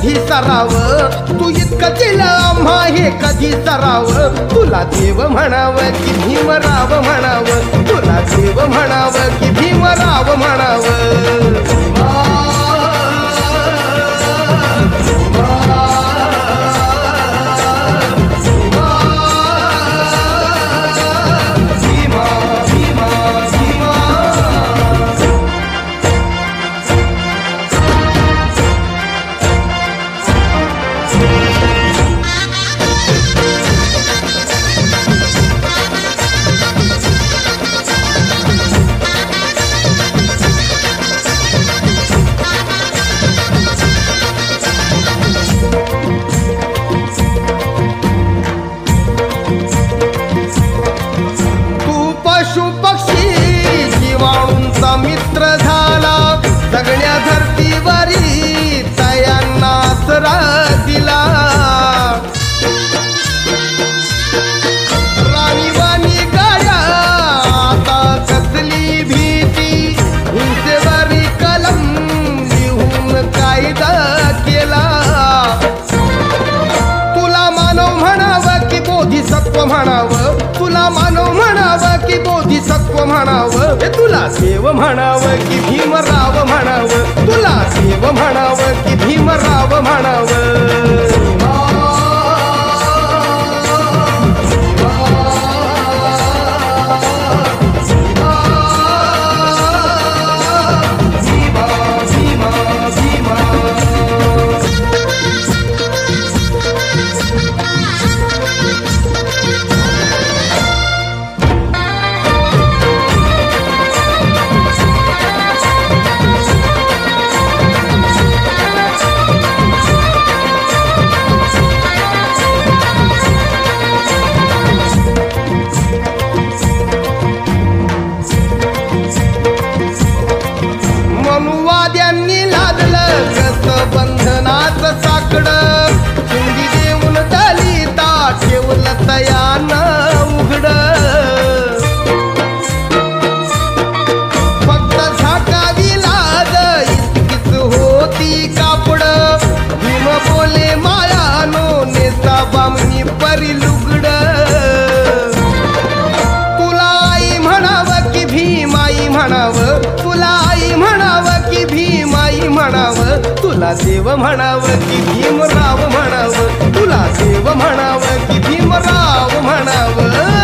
कधी सराव, तू इतकं केलं आम्हा हे कधी सराव. तुला देव म्हणावं की भीमराव म्हणावं, तुला देव म्हणावं की भीमराव म्हणावं. मित्र झाला सगळ्या धरतीवरी तयांना आसरा दिला. राणीवाणी गाड्या आता कसली भीती, हिंसेवरी कलम लिहून कायदा केला. तुला मानव म्हणावं की बोधिसत्व म्हणावं, तुला मानव म्हणावं की बोधिसत्व म्हणावं. तुला देव म्हणावं की भीमराव म्हणावं, तुला देव म्हणावं की भीमराव म्हणावं. मनुवाद्यांनी लादलं कसं बंधनाचं साकडं, चिंदी देऊन दलिता ठेवलं तयानं उघडं. फक्त झाकावी लाज इतकीच होती कापडं, भीम बोले मायानो नेसा बामणी परी लुगडं. तुला आई म्हणावं की भीमाई म्हणावं, तुला आई म्हणावं की भीमाई म्हणावं. तुला देव म्हणावं की भीमराव म्हणावं, तुला देव म्हणावं की भीमराव म्हणावं.